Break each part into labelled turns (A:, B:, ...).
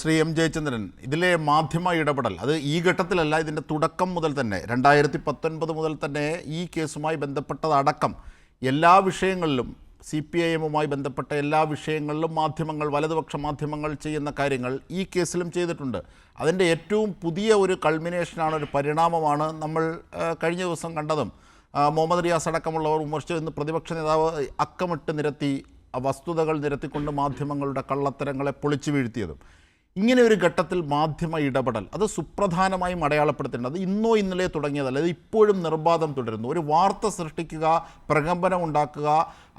A: Shri M Jayachandran, ഇതിലെ മാധ്യമ ഇടപെടൽ അത് ഈ ഘട്ടത്തിലല്ല, ഇതിൻ്റെ തുടക്കം മുതൽ തന്നെ 2019 മുതൽ തന്നെ ഈ കേസുമായി ബന്ധപ്പെട്ടതടക്കം എല്ലാ വിഷയങ്ങളിലും CPIMുമായി ബന്ധപ്പെട്ട എല്ലാ വിഷയങ്ങളിലും മാധ്യമങ്ങൾ, വലതുപക്ഷ മാധ്യമങ്ങൾ ചെയ്യുന്ന കാര്യങ്ങൾ ഈ കേസിലും ചെയ്തിട്ടുണ്ട്. അതിൻ്റെ ഏറ്റവും പുതിയ ഒരു കൾമിനേഷനാണ്, ഒരു പരിണാമമാണ് നമ്മൾ കഴിഞ്ഞ ദിവസം കണ്ടതും. മുഹമ്മദ് റിയാസ് അടക്കമുള്ളവർ വിമർശിച്ചു. ഇന്ന് പ്രതിപക്ഷ നേതാവ് അക്കമിട്ട് നിരത്തി, വസ്തുതകൾ നിരത്തിക്കൊണ്ട് മാധ്യമങ്ങളുടെ കള്ളത്തരങ്ങളെ പൊളിച്ചു വീഴ്ത്തിയതും. ഇങ്ങനെ ഒരു ഘട്ടത്തിൽ മാധ്യമ ഇടപെടൽ അത് സുപ്രധാനമായും അടയാളപ്പെടുത്തേണ്ടത് ഇന്നോ ഇന്നലെ തുടങ്ങിയതല്ല, അത് ഇപ്പോഴും നിർബാധം തുടരുന്നു. ഒരു വാർത്ത സൃഷ്ടിക്കുക, പ്രകമ്പനം ഉണ്ടാക്കുക,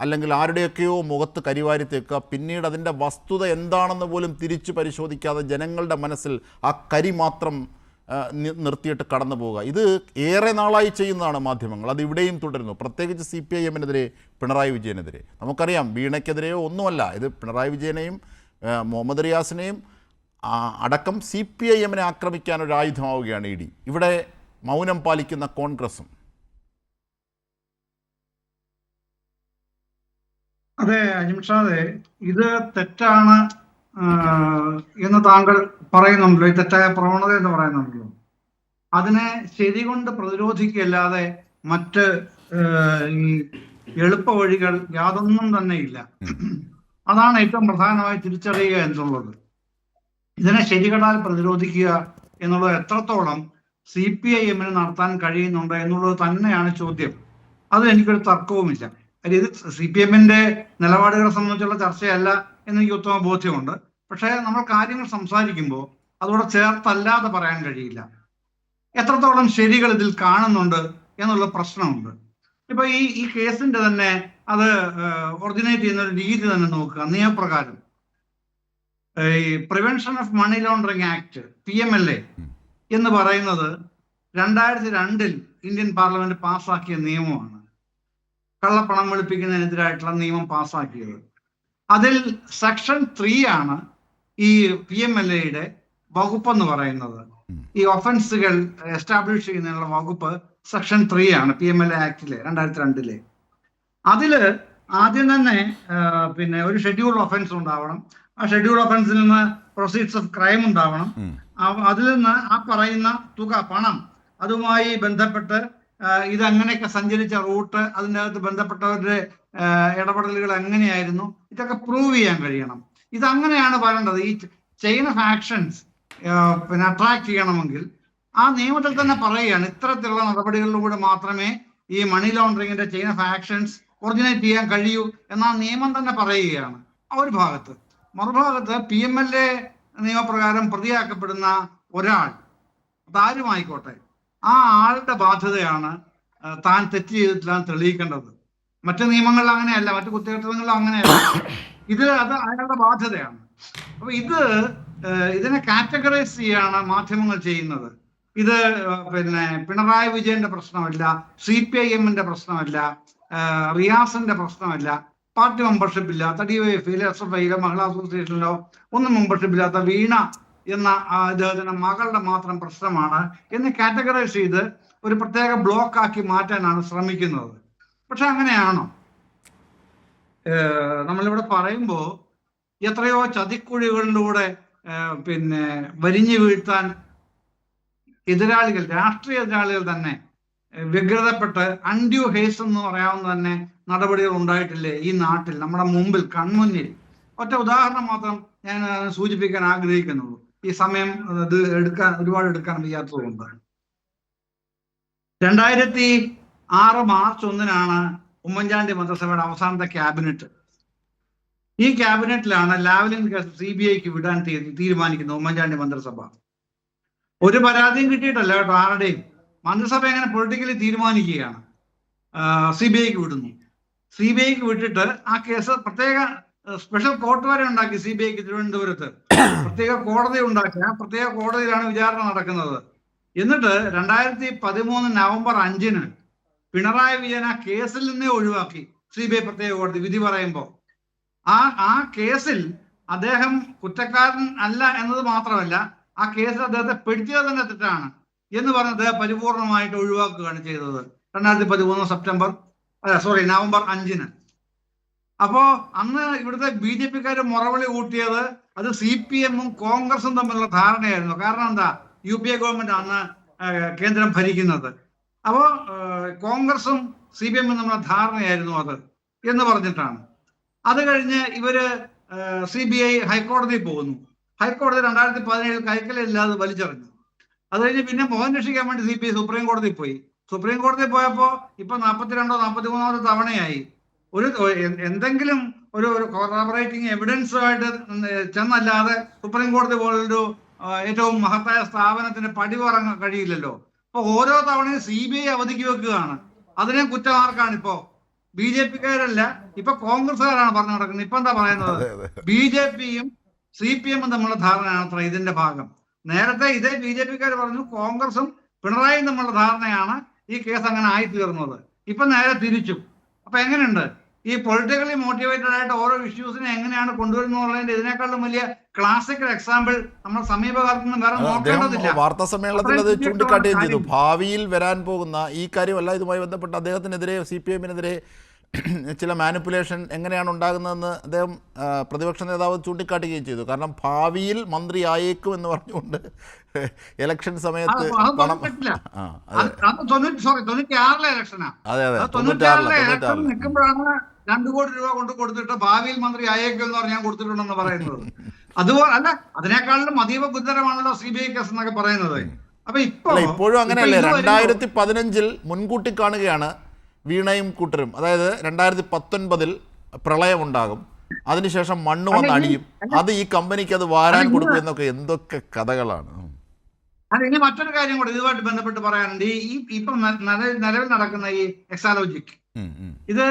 A: അല്ലെങ്കിൽ ആരുടെയൊക്കെയോ മുഖത്ത് കരിവാരി തേക്കുക, പിന്നീട് അതിൻ്റെ വസ്തുത എന്താണെന്ന് പോലും തിരിച്ചു പരിശോധിക്കാതെ ജനങ്ങളുടെ മനസ്സിൽ ആ കരി മാത്രം നിർത്തിയിട്ട് കടന്നു പോവുക, ഇത് ഏറെ നാളായി ചെയ്യുന്നതാണ് മാധ്യമങ്ങൾ. അത് ഇവിടെയും തുടരുന്നു, പ്രത്യേകിച്ച് CPIMനെതിരെ, പിണറായി വിജയനെതിരെ. നമുക്കറിയാം, വീണയ്ക്കെതിരെയോ ഒന്നുമല്ല, ഇത് പിണറായി വിജയനെയും മുഹമ്മദ് റിയാസിനെയും അടക്കം CPIMനെ ആക്രമിക്കാനൊരു ആയുധമാവുകയാണ് ED. ഇവിടെ മൗനം പാലിക്കുന്ന കോൺഗ്രസും.
B: അതെ അജിംഷാദെ, ഇത് തെറ്റാണ് എന്ന് താങ്കൾ പറയുന്നുണ്ടല്ലോ, ഈ തെറ്റായ പ്രവണത എന്ന് പറയുന്നുണ്ടല്ലോ. അതിനെ ശരി കൊണ്ട് പ്രതിരോധിക്കല്ലാതെ മറ്റ് ഈ എളുപ്പ വഴികൾ യാതൊന്നും തന്നെ ഇല്ല. അതാണ് ഏറ്റവും പ്രധാനമായി തിരിച്ചറിയുക എന്നുള്ളത്. ഇതിനെ ശരികളാൽ പ്രതിരോധിക്കുക എന്നുള്ളത് എത്രത്തോളം CPIMന് നടത്താൻ കഴിയുന്നുണ്ട് എന്നുള്ളത് തന്നെയാണ് ചോദ്യം. അത് എനിക്കൊരു തർക്കവുമില്ല. ഇത് CPIMന്റെ നിലപാടുകളെ സംബന്ധിച്ചുള്ള ചർച്ചയല്ല എന്നെനിക്ക് ഉത്തമ ബോധ്യമുണ്ട്. പക്ഷേ നമ്മൾ കാര്യങ്ങൾ സംസാരിക്കുമ്പോൾ അതോടെ ചേർത്തല്ലാതെ പറയാൻ കഴിയില്ല. എത്രത്തോളം ശരികൾ ഇതിൽ കാണുന്നുണ്ട് എന്നുള്ള പ്രശ്നമുണ്ട്. ഇപ്പൊ ഈ കേസിന്റെ തന്നെ അത് ഒറിജിനേറ്റ് ചെയ്യുന്ന ഒരു രീതി തന്നെ നോക്കുക. നിയമപ്രകാരം ഈ prevention of money laundering act PMLA എന്ന് പറയുന്നത് 2002 ഇന്ത്യൻ പാർലമെന്റ് പാസ്സാക്കിയ നിയമമാണ്. കള്ളപ്പണം വെളുപ്പിക്കുന്നതിനെതിരായിട്ടുള്ള നിയമം പാസ്സാക്കിയത്. അതിൽ സെക്ഷൻ 3 ആണ് ഈ PMLAയുടെ വകുപ്പെന്ന് പറയുന്നത്. ഈ ഒഫൻസുകൾ എസ്റ്റാബ്ലിഷ് ചെയ്യുന്നതിനുള്ള വകുപ്പ് സെക്ഷൻ 3 ആണ് PMLA ആക്ടിലെ 2002. അതില് ആദ്യം തന്നെ പിന്നെ ഒരു ഷെഡ്യൂൾ ഒഫൻസ് ഉണ്ടാവണം. ആ ഷെഡ്യൂൾ ഒഫൻസിൽ നിന്ന് പ്രൊസീഡ്സ് ഓഫ് ക്രൈം ഉണ്ടാവണം. അതിൽ നിന്ന് ആ പറയുന്ന തുക, പണം, അതുമായി ബന്ധപ്പെട്ട് ഇതങ്ങനെയൊക്കെ സഞ്ചരിച്ച റൂട്ട്, അതിൻ്റെ അകത്ത് ബന്ധപ്പെട്ടവരുടെ ഇടപെടലുകൾ എങ്ങനെയായിരുന്നു, ഇതൊക്കെ പ്രൂവ് ചെയ്യാൻ കഴിയണം. ഇതങ്ങനെയാണ് പറയേണ്ടത്. ഈ ചെയിൻ ഓഫ് ആക്ഷൻസ് പിന്നെ അട്രാക്ട് ചെയ്യണമെങ്കിൽ ആ നിയമത്തിൽ തന്നെ പറയുകയാണ്, ഇത്തരത്തിലുള്ള നടപടികളിലൂടെ മാത്രമേ ഈ മണി ലോണ്ടറിങ്ങിന്റെ ചെയിൻ ഓഫ് ആക്ഷൻസ് ഒറിജിനേറ്റ് ചെയ്യാൻ കഴിയൂ എന്ന നിയമം തന്നെ പറയുകയാണ് ആ ഒരു ഭാഗത്ത്. മറുഭാഗത്ത് PMLA നിയമപ്രകാരം പ്രതിയാക്കപ്പെടുന്ന ഒരാൾ, അതാരുമായിക്കോട്ടെ, ആ ആളുടെ ബാധ്യതയാണ് താൻ തെറ്റ് ചെയ്തിട്ടില്ല തെളിയിക്കേണ്ടത്. മറ്റു നിയമങ്ങളിൽ അങ്ങനെയല്ല, മറ്റു കുറ്റകൃത്യങ്ങളിലും അങ്ങനെയല്ല. അത് അയാളുടെ ബാധ്യതയാണ്. അപ്പൊ ഇതിനെ കാറ്റഗറൈസ് ചെയ്യാണ് മാധ്യമങ്ങൾ ചെയ്യുന്നത്. ഇത് പിന്നെ പിണറായി വിജയന്റെ പ്രശ്നമല്ല, CPIMന്റെ പ്രശ്നമല്ല, റിയാസിന്റെ പ്രശ്നമല്ല, പാർട്ടി മെമ്പർഷിപ്പ് ഇല്ലാത്ത DYFIയിലെ SFIയിലെ മഹിളാ അസോസിയേഷനിലോ ഒന്നും മെമ്പർഷിപ്പ് ഇല്ലാത്ത വീണ എന്ന അദ്ദേഹത്തിന്റെ മകളുടെ മാത്രം പ്രശ്നമാണ് എന്ന് കാറ്റഗറൈസ് ചെയ്ത് ഒരു പ്രത്യേക ബ്ലോക്ക് ആക്കി മാറ്റാനാണ് ശ്രമിക്കുന്നത്. പക്ഷെ അങ്ങനെയാണോ? നമ്മളിവിടെ പറയുമ്പോൾ എത്രയോ ചതിക്കുഴികളിലൂടെ പിന്നെ വലിഞ്ഞു വീഴ്ത്താൻ എതിരാളികൾ, രാഷ്ട്രീയ എതിരാളികൾ തന്നെ വ്യഗ്രതപ്പെട്ട് അൺഡ്യൂ ഹേസ് എന്ന് പറയാവുന്ന തന്നെ നടപടികൾ ഉണ്ടായിട്ടില്ലേ ഈ നാട്ടിൽ, നമ്മുടെ മുമ്പിൽ, കൺമുന്നിൽ? ഒറ്റ ഉദാഹരണം മാത്രം ഞാൻ സൂചിപ്പിക്കാൻ ആഗ്രഹിക്കുന്നുള്ളൂ. ഈ സമയം ഇത് ഒരുപാട് എടുക്കാൻ വയ്യാത്തതുകൊണ്ട്. 2006 മാർച്ച് 1 ഉമ്മൻചാണ്ടി മന്ത്രിസഭയുടെ അവസാനത്തെ ക്യാബിനറ്റ്. ഈ ക്യാബിനറ്റിലാണ് ലാവ്ലിൻ കേസ് CBIക്ക് വിടാൻ തീരുമാനിക്കുന്നത് ഉമ്മൻചാണ്ടി മന്ത്രിസഭ. ഒരു പരാതിയും കിട്ടിയിട്ടല്ല കേട്ടോ ആരുടെയും. മന്ത്രിസഭ എങ്ങനെ പൊളിറ്റിക്കലി തീരുമാനിക്കുകയാണ്. CBIക്ക് വിടുന്നു. CBIക്ക് വിട്ടിട്ട് ആ കേസ് പ്രത്യേക സ്പെഷ്യൽ കോർട്ട് വരെ ഉണ്ടാക്കി. CBIക്ക് തിരുവനന്തപുരത്ത് പ്രത്യേക കോടതി ഉണ്ടാക്കി. ആ പ്രത്യേക കോടതിയിലാണ് വിചാരണ നടക്കുന്നത്. എന്നിട്ട് 2013 നവംബർ 5 പിണറായി വിജയൻ ആ കേസിൽ നിന്നേ ഒഴിവാക്കി. CBI പ്രത്യേക കോടതി വിധി പറയുമ്പോൾ ആ കേസിൽ അദ്ദേഹം കുറ്റക്കാരൻ അല്ല എന്നത് മാത്രമല്ല, ആ കേസിൽ അദ്ദേഹത്തെ പെടുത്തിയത് തന്നെ തെറ്റാണ് എന്ന് പറഞ്ഞ് അദ്ദേഹം പരിപൂർണമായിട്ട് ഒഴിവാക്കുകയാണ് ചെയ്തത് 2013 നവംബർ 5. അപ്പോ അന്ന് ഇവിടുത്തെ BJPക്കാര് മുറവിളി കൂട്ടിയത് അത് CPM-ഉം കോൺഗ്രസും തമ്മിലുള്ള ധാരണയായിരുന്നു. കാരണം എന്താ, UPA ഗവൺമെന്റ് അന്ന് കേന്ദ്രം ഭരിക്കുന്നത്. അപ്പോ കോൺഗ്രസും CPM-ഉം തമ്മിലുള്ള ധാരണയായിരുന്നു അത് എന്ന് പറഞ്ഞിട്ടാണ്. അത് കഴിഞ്ഞ് ഇവര് CBI ഹൈക്കോടതിയിൽ പോകുന്നു. ഹൈക്കോടതി 2017 കൈക്കലില്ലാതെ വലിച്ചെറിഞ്ഞു. അത് കഴിഞ്ഞ് പിന്നെ മോഹൻ രക്ഷിക്കാൻ വേണ്ടി CBI സുപ്രീം കോടതിയിൽ പോയി. സുപ്രീം കോടതിയിൽ പോയപ്പോ ഇപ്പൊ 42ഓ 43 തവണയായി എന്തെങ്കിലും ഒരു കോറാബറേറ്റിംഗ് എവിഡൻസ് ആയിട്ട് ചെന്നല്ലാതെ സുപ്രീം കോടതി പോലൊരു ഏറ്റവും മഹത്തായ സ്ഥാപനത്തിന് പടിപറങ്ങാൻ കഴിയില്ലല്ലോ. അപ്പൊ ഓരോ തവണയും CBI അവധിക്ക് വെക്കുകയാണ്. അതിനെ കുറ്റമാർക്കാണ് ഇപ്പോ? BJP-ക്കാരല്ല, ഇപ്പൊ കോൺഗ്രസ്സുകാരാണ് പറഞ്ഞു നടക്കുന്നത്. ഇപ്പൊ എന്താ പറയുന്നത്? BJP-യും CPM-ഉം തമ്മിലുള്ള ധാരണയാണ് അത്ര ഇതിന്റെ ഭാഗം. നേരത്തെ ഇതേ BJP-ക്കാർ പറഞ്ഞു കോൺഗ്രസും പിണറായിയും തമ്മിലുള്ള ധാരണയാണ് ഈ കേസ് അങ്ങനെ ആയിത്തീർന്നത്. ഇപ്പൊ നേരെ തിരിച്ചു. അപ്പൊ എങ്ങനെയുണ്ട് ഈ പൊളിറ്റിക്കലി മോട്ടിവേറ്റഡ് ആയിട്ട് ഓരോ ഇഷ്യൂസിനെ എങ്ങനെയാണ് കൊണ്ടുവരുന്നതിന്റെ ഇതിനേക്കാളും വലിയ ക്ലാസിക്കൽ എക്സാമ്പിൾ നമ്മൾ സമീപകാലത്ത് വേറെ നോക്കേണ്ടതില്ല.
A: വാർത്താ സമ്മേളനത്തിൽ അത് ചൂണ്ടിക്കാട്ടുകയും ചെയ്തു. ഭാവിയിൽ വരാൻ പോകുന്ന ഈ കാര്യമല്ല, ഇതുമായി ബന്ധപ്പെട്ട് അദ്ദേഹത്തിനെതിരെ CPM-നെതിരെ ചില മാനിപ്പുലേഷൻ എങ്ങനെയാണ് ഉണ്ടാകുന്നതെന്ന് അദ്ദേഹം പ്രതിപക്ഷ നേതാവ് ചൂണ്ടിക്കാട്ടുകയും ചെയ്തു. കാരണം ഭാവിയിൽ മന്ത്രിയായേക്കും എന്ന് പറഞ്ഞുകൊണ്ട് ഇലക്ഷൻ സമയത്ത്
B: നിൽക്കുമ്പോഴാണ് 2 കോടി രൂപ കൊണ്ട് കൊടുത്തിട്ട് ഭാവിയിൽ മന്ത്രി ആയേക്കും എന്ന് പറഞ്ഞാൽ കൊടുത്തിട്ടുണ്ടെന്ന് പറയുന്നത്. അതുപോലെ അല്ല, അതിനേക്കാളും അതീവ ഗുരുതരമാണല്ലോ CBI കേസ് എന്നൊക്കെ പറയുന്നത്. അപ്പൊ
A: ഇപ്പോഴും അങ്ങനെയല്ലേ? 2015 മുൻകൂട്ടി കാണുകയാണ് വീണയും കൂട്ടരും. അതായത് 2019 പ്രളയമുണ്ടാകും, അതിനുശേഷം മണ്ണ് വന്നടിയും, അത് ഈ കമ്പനിക്ക് അത് വാരാൻ കൊടുക്കും എന്നൊക്കെ എന്തൊക്കെ കഥകളാണ്.
B: അത് ഇനി മറ്റൊരു കാര്യം കൂടെ ഇതുമായിട്ട് ബന്ധപ്പെട്ട് പറയാനുണ്ട്. ഇപ്പം നിലവിൽ നടക്കുന്ന ഈ എക്സാലോജിക്, ഇത്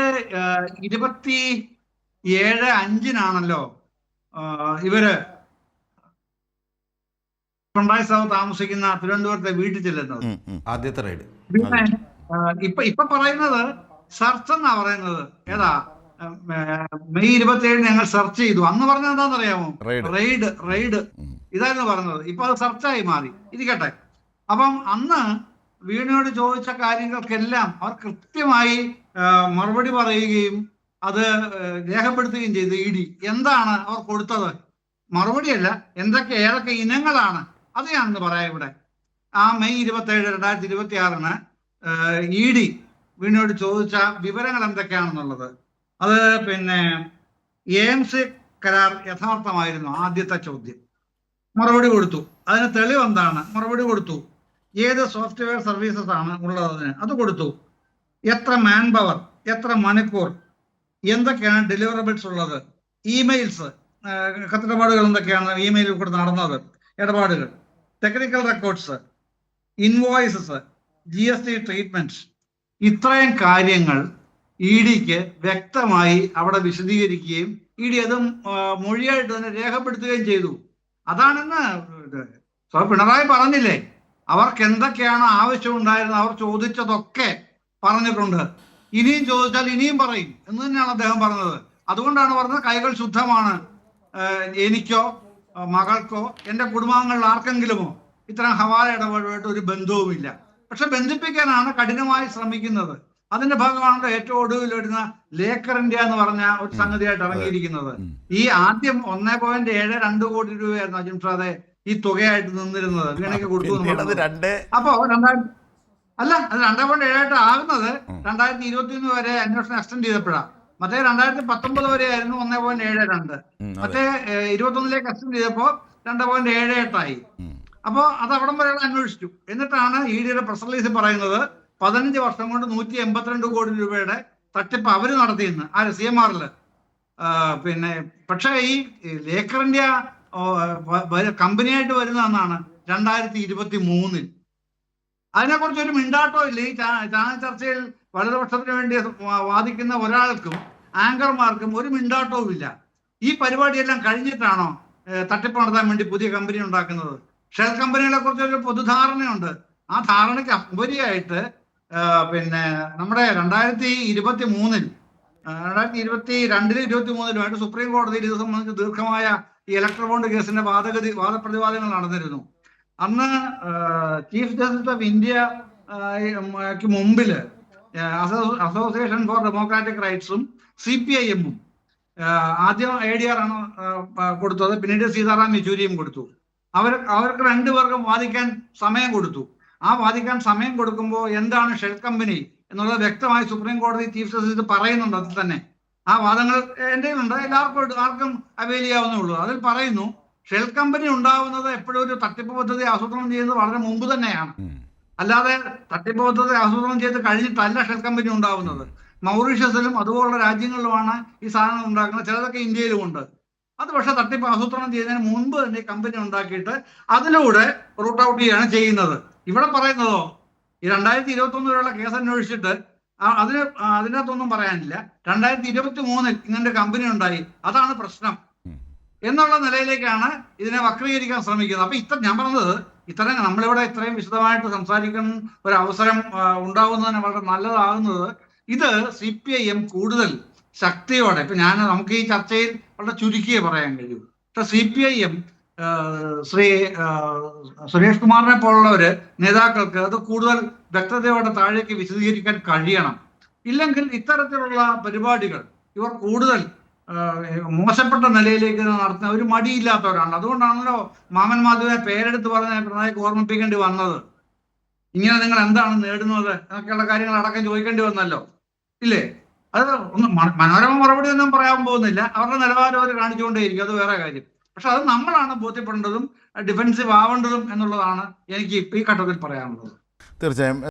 B: 27/5-നാണല്ലോ ഇവര് പിണറായി സാഹു താമസിക്കുന്ന തിരുവനന്തപുരത്തെ വീട്ടിൽ ചെല്ലുന്നത്.
C: ആദ്യത്തെ റൈഡ്.
B: ഇപ്പൊ പറയുന്നത് സെർച്ച് എന്നാ പറയുന്നത്. ഏതാ, മെയ് 27 ഞങ്ങൾ സെർച്ച് ചെയ്തു. അന്ന് പറഞ്ഞത് എന്താണെന്നറിയാമോ? റെയ്ഡ് ഇതായിരുന്നു പറഞ്ഞത്. ഇപ്പൊ അത് സെർച്ചായി മാറി. ഇരിക്കട്ടെ. അപ്പം അന്ന് വീണയോട് ചോദിച്ച കാര്യങ്ങൾക്കെല്ലാം അവർ കൃത്യമായി മറുപടി പറയുകയും അത് രേഖപ്പെടുത്തുകയും ചെയ്തു. ED എന്താണ് അവർ കൊടുത്തത്? മറുപടിയല്ല, ഏതൊക്കെ ഇനങ്ങളാണ് അത് ഞാനൊന്ന് പറയാം ഇവിടെ. ആ മെയ് 27, 2026 ED വീണയോട് ചോദിച്ച വിവരങ്ങൾ എന്തൊക്കെയാണെന്നുള്ളത്. അത് പിന്നെ AMC കരാർ യഥാർത്ഥമായിരുന്നു ആദ്യത്തെ ചോദ്യം. മറുപടി കൊടുത്തു. അതിന് തെളിവ് എന്താണ്? മറുപടി കൊടുത്തു. ഏത് സോഫ്റ്റ്വെയർ സർവീസസ് ആണ് ഉള്ളത്? അത് കൊടുത്തു. എത്ര മാൻ പവർ, എത്ര മണിക്കൂർ, എന്തൊക്കെയാണ് ഡെലിവറബിൾസ് ഉള്ളത്, ഇമെയിൽസ്, കത്തിടപാടുകൾ എന്തൊക്കെയാണ് ഇമെയിലിൽ കൂടെ നടന്നത്, ഇടപാടുകൾ, technical records, invoices, GST treatment, ഇത്രയും കാര്യങ്ങൾ EDക്ക് വ്യക്തമായി അവിടെ വിശദീകരിക്കുകയും ED അതും മൊഴിയായിട്ട് തന്നെ രേഖപ്പെടുത്തുകയും ചെയ്തു. അതാണെന്ന് പിണറായി പറഞ്ഞില്ലേ, അവർക്ക് എന്തൊക്കെയാണ് ആവശ്യമുണ്ടായിരുന്നത് അവർ ചോദിച്ചതൊക്കെ പറഞ്ഞിട്ടുണ്ട്. ഇനിയും ചോദിച്ചാൽ ഇനിയും പറയും എന്ന് തന്നെയാണ് അദ്ദേഹം പറഞ്ഞത്. അതുകൊണ്ടാണ് പറഞ്ഞത് കൈകൾ ശുദ്ധമാണ്, എനിക്കോ മകൾക്കോ എൻ്റെ കുടുംബാംഗങ്ങളിൽ ആർക്കെങ്കിലുമോ ഇത്തരം ഹവാല ഇടപാടുമായിട്ട് ഒരു ബന്ധവുമില്ല. പക്ഷെ ബന്ധിപ്പിക്കാനാണ് കഠിനമായി ശ്രമിക്കുന്നത്. അതിന്റെ ഭാഗമാണല്ലോ ഏറ്റവും ഒടുവിൽ വരുന്ന ലേക്കർ ഇന്ത്യ എന്ന് പറഞ്ഞ ഒരു സംഗതിയായിട്ട് ഇറങ്ങിയിരിക്കുന്നത്. ഈ ആദ്യം 1.72 കോടി രൂപയായിരുന്നു അജിംഷാദെ ഈ തുകയായിട്ട് നിന്നിരുന്നത്. വീണയ്ക്ക് കൊടുത്തു. അപ്പോ അത് 2.7 ആകുന്നത് 2021 വരെ അന്വേഷണം എക്സ്റ്റെൻഡ് ചെയ്തപ്പോഴാണ്. മറ്റേ 2019 വരെ ആയിരുന്നു 1.72. മറ്റേ 21 എക്സ്റ്റെൻഡ് ചെയ്തപ്പോ 2.78 അപ്പോ അത് അവിടം വരെ അന്വേഷിച്ചു. എന്നിട്ടാണ് EDയുടെ പ്രസ് റിലീസിൽ പറയുന്നത് 15 വർഷം കൊണ്ട് 182 കോടി രൂപയുടെ തട്ടിപ്പ് അവര് നടത്തിയെന്ന്. CMR-ല്. പിന്നെ പക്ഷേ ഈ ലേക്കർ ഇന്ത്യ കമ്പനിയായിട്ട് വരുന്നതെന്നാണ് 2023. അതിനെക്കുറിച്ച് ഒരു മിണ്ടാട്ടോ ഇല്ല. ഈ ചാനൽ ചർച്ചയിൽ വലതുപക്ഷത്തിന് വേണ്ടി വാദിക്കുന്ന ഒരാൾക്കും ആങ്കർമാർക്കും ഒരു മിണ്ടാട്ടവും ഇല്ല. ഈ പരിപാടിയെല്ലാം കഴിഞ്ഞിട്ടാണോ തട്ടിപ്പ് നടത്താൻ വേണ്ടി പുതിയ കമ്പനി ഉണ്ടാക്കുന്നത്? ഷെൽ കമ്പനികളെ കുറിച്ച് ഒരു പൊതുധാരണയുണ്ട്. ആ ധാരണയ്ക്ക് ഉപരിയായിട്ട് പിന്നെ നമ്മുടെ 2023-ൽ 2022-23-ലുമായിട്ട് സുപ്രീം കോടതിയിൽ ഇത് സംബന്ധിച്ച് ദീർഘമായ ഈ ഇലക്ട്രൽ ബോണ്ട് കേസിന്റെ വാദപ്രതിവാദങ്ങൾ നടന്നിരുന്നു. അന്ന് ചീഫ് ജസ്റ്റിസ് ഓഫ് ഇന്ത്യക്ക് മുമ്പില് അസോസിയേഷൻ ഫോർ ഡെമോക്രാറ്റിക് റൈറ്റ്സും CPIM-ഉം ആദ്യം ADR ആണ് കൊടുത്തത്, പിന്നീട് സീതാറാം യെച്ചൂരിയും കൊടുത്തു. അവർക്ക് രണ്ടുപേർക്കും വാദിക്കാൻ സമയം കൊടുത്തു. ആ വാദിക്കാൻ സമയം കൊടുക്കുമ്പോൾ എന്താണ് ഷെൽ കമ്പനി എന്നുള്ളത് വ്യക്തമായി സുപ്രീം കോടതി ചീഫ് ജസ്റ്റിസ് പറയുന്നുണ്ട്. അതിൽ തന്നെ ആ വാദങ്ങൾ എൻ്റെ ഉണ്ട്, ആർക്കും അവൈൽ ചെയ്യാവുന്നേ ഉള്ളൂ. അതിൽ പറയുന്നു ഷെൽ കമ്പനി ഉണ്ടാവുന്നത് എപ്പോഴും ഒരു തട്ടിപ്പ് പദ്ധതി ആസൂത്രണം ചെയ്യുന്നത് വളരെ മുമ്പ് തന്നെയാണ്. അല്ലാതെ തട്ടിപ്പ് പദ്ധതി ആസൂത്രണം ചെയ്ത് കഴിഞ്ഞിട്ടല്ല ഷെൽ കമ്പനി ഉണ്ടാവുന്നത്. മൗറീഷ്യസിലും അതുപോലുള്ള രാജ്യങ്ങളിലുമാണ് ഈ സാധനം ഉണ്ടാക്കുന്നത്, ചിലതൊക്കെ ഇന്ത്യയിലും ഉണ്ട്. അത് പക്ഷെ തട്ടിപ്പ് ആസൂത്രണം ചെയ്യുന്നതിന് മുൻപ് തന്നെ കമ്പനി ഉണ്ടാക്കിയിട്ട് അതിലൂടെ റൂട്ട് ഔട്ട് ചെയ്യുകയാണ് ചെയ്യുന്നത്. ഇവിടെ പറയുന്നതോ ഈ 2021 വരെയുള്ള കേസ് അന്വേഷിച്ചിട്ട് അതിനകത്തൊന്നും പറയാനില്ല. 2023 ഇങ്ങനെ കമ്പനി ഉണ്ടായി, അതാണ് പ്രശ്നം എന്നുള്ള നിലയിലേക്കാണ് ഇതിനെ വക്രീകരിക്കാൻ ശ്രമിക്കുന്നത്. അപ്പൊ ഞാൻ പറഞ്ഞത് ഇത്രയും നമ്മളിവിടെ ഇത്രയും വിശദമായിട്ട് സംസാരിക്കുന്ന ഒരു അവസരം ഉണ്ടാവുന്നതിന് വളരെ നല്ലതാകുന്നത് ഇത് CPIM കൂടുതൽ ശക്തിയോടെ, ഇപ്പൊ നമുക്ക് ഈ ചർച്ചയിൽ വളരെ ചുരുക്കിയേ പറയാൻ കഴിയൂ. പക്ഷെ CPIM സുരേഷ് കുമാറിനെ പോലുള്ളവര് നേതാക്കൾക്ക് അത് കൂടുതൽ വ്യക്തതയോടെ താഴേക്ക് വിശദീകരിക്കാൻ കഴിയണം. ഇല്ലെങ്കിൽ ഇത്തരത്തിലുള്ള പരിപാടികൾ ഇവർ കൂടുതൽ മോശപ്പെട്ട നിലയിലേക്ക് നടത്തുന്ന ഒരു മടിയില്ലാത്തവരാണ്. അതുകൊണ്ടാണല്ലോ മാമൻ മാധവയെ പേരെടുത്ത് പറഞ്ഞ പിണറായിക്ക് ഓർമ്മിപ്പിക്കേണ്ടി വന്നത്. ഇങ്ങനെ നിങ്ങൾ എന്താണ് നേടുന്നത് എന്നൊക്കെയുള്ള കാര്യങ്ങൾ അടക്കം ചോദിക്കേണ്ടി വന്നല്ലോ, ഇല്ലേ? അത് ഒന്നും മനോരമ മറുപടി ഒന്നും പറയാൻ പോകുന്നില്ല. അവരുടെ നിലവാരം അവർ കാണിച്ചുകൊണ്ടേയിരിക്കും, അത് വേറെ കാര്യം. പക്ഷെ അത് നമ്മളാണ് ബോധ്യപ്പെടേണ്ടതും ഡിഫെൻസീവ് ആവേണ്ടതും എന്നുള്ളതാണ് എനിക്ക് ഈ ഘട്ടത്തിൽ പറയാനുള്ളത്.
A: തീർച്ചയായും.